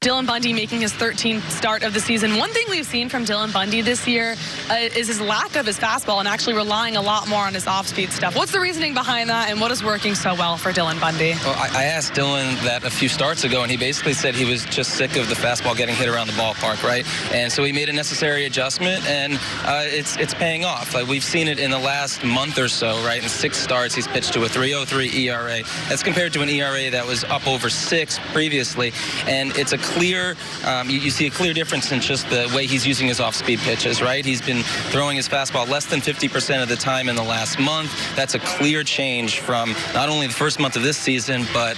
Dylan Bundy making his 13th start of the season. One thing we've seen from Dylan Bundy this year is his lack of his fastball and actually relying a lot more on his off-speed stuff. What's the reasoning behind that, and what is working so well for Dylan Bundy? Well, I asked Dylan that a few starts ago, and he basically said he was just sick of the fastball getting hit around the ballpark, right? And so he made a necessary adjustment, and it's paying off. Like, we've seen it in the last month or so, right? In 6 starts, he's pitched to a 3.03 ERA. That's compared to an ERA that was up over 6 previously, and it's a clear, you see a clear difference in just the way he's using his off-speed pitches, right? He's been throwing his fastball less than 50% of the time in the last month. That's a clear change from not only the first month of this season, but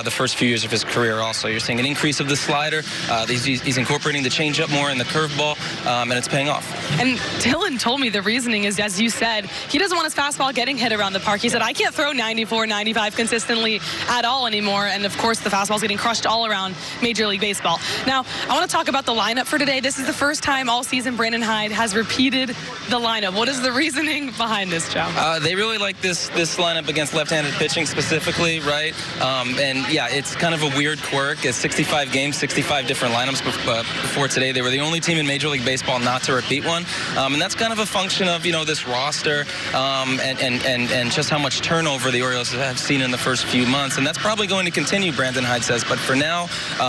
the first few years of his career also. You're seeing an increase of the slider. He's incorporating the changeup more in the curveball, and it's paying off. And Dylan told me the reasoning is, as you said, he doesn't want his fastball getting hit around the park. He said, I can't throw 94, 95 consistently at all anymore. And of course, the fastball's getting crushed all around Major League Baseball. Now, I want to talk about the lineup for today. This is the first time all season Brandon Hyde has repeated the lineup. What is the reasoning behind this, Joe? They really like this lineup against left-handed pitching specifically, right? And yeah, it's kind of a weird quirk. It's 65 games, 65 different lineups before today. They were the only team in Major League Baseball not to repeat one. And that's kind of a function of, this roster and just how much turnover the Orioles have seen in the first few months. And that's probably going to continue, Brandon Hyde says. But for now,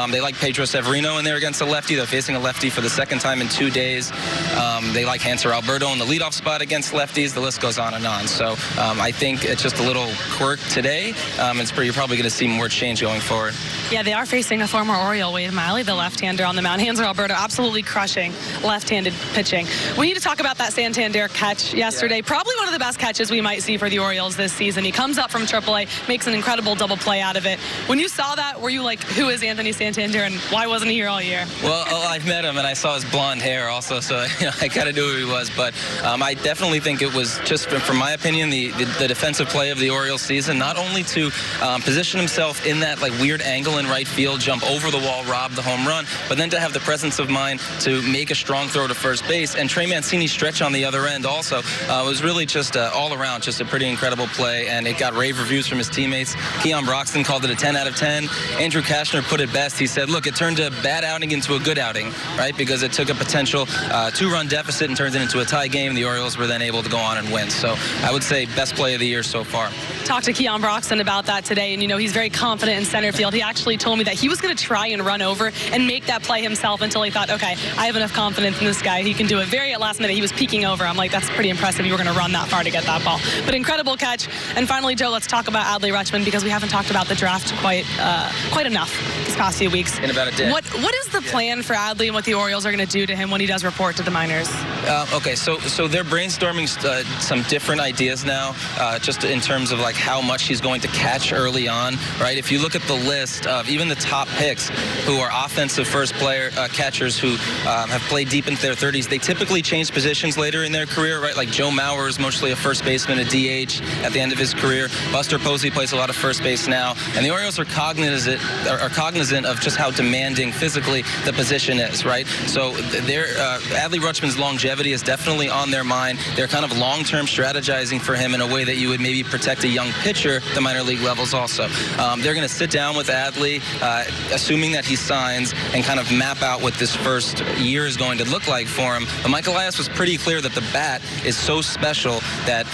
they like Pedro Severino in there against a lefty. They're facing a lefty for the second time in 2 days. They like Hanser Alberto in the leadoff spot against lefties. The list goes on and on. So I think it's just a little quirk today. You're probably going to see more change going forward. Yeah, they are facing a former Oriole, Wade Miley, the left-hander on the mound. Hanser Alberto absolutely crushing left-handed pitching. We need to talk about that Santander catch yesterday. Yeah. Probably one of the best catches we might see for the Orioles this season. He comes up from AAA, makes an incredible double play out of it. When you saw that, were you like, who is Anthony Santander and why wasn't he here all year? Well, I've met him and I saw his blonde hair also, so I kind of knew who he was. But I definitely think it was just, from my opinion, the defensive play of the Orioles season, not only to position himself in that weird angle in right field, jump over the wall, rob the home run, but then to have the presence of mind to make a strong throw to first base, and Trey Mancini's stretch on the other end also was really just all around just a pretty incredible play, and it got rave reviews from his teammates. Keon Broxton called it a 10 out of 10. Andrew Kashner put it best. He said, look, it turned a bad outing into a good outing, right? Because it took a potential 2-run deficit and turned it into a tie game. The Orioles were then able to go on and win. So I would say best play of the year so far. Talked to Keon Broxton about that today, and he's very confident in center field. He actually told me that he was going to try and run over and make that play himself until he thought, okay, I have enough confidence in this guy. He can do it. Very at last minute, he was peeking over. I'm like, that's pretty impressive. You were going to run that far to get that ball. But incredible catch. And finally, Joe, let's talk about Adley Rutschman, because we haven't talked about the draft quite enough these past few weeks. In about a day. What is the plan for Adley and what the Orioles are going to do to him when he does report to the minors? Okay, so they're brainstorming some different ideas now, just in terms of how much he's going to catch early on, right? If you look at the list of even the top picks who are offensive first player catchers who have played deep into their 30s, they typically change positions later in their career, right? Like Joe Mauer is mostly a first baseman, a DH at the end of his career. Buster Posey plays a lot of first base now, and the Orioles are cognizant of just how demanding physically the position is, right? So Adley Rutschman's longevity is definitely on their mind. They're kind of long-term strategizing for him in a way that you would maybe protect a young pitcher at the minor league levels also. They're going to sit down with Adley, assuming that he signs, and kind of map out what this first year is going to look like for him. But Mike Elias was pretty clear that the bat is so special that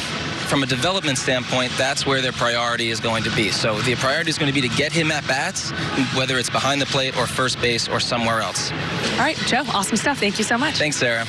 from a development standpoint, that's where their priority is going to be. So the priority is going to be to get him at bats, whether it's behind the plate or first base or somewhere else. All right, Joe, awesome stuff. Thank you so much. Thanks, Sarah.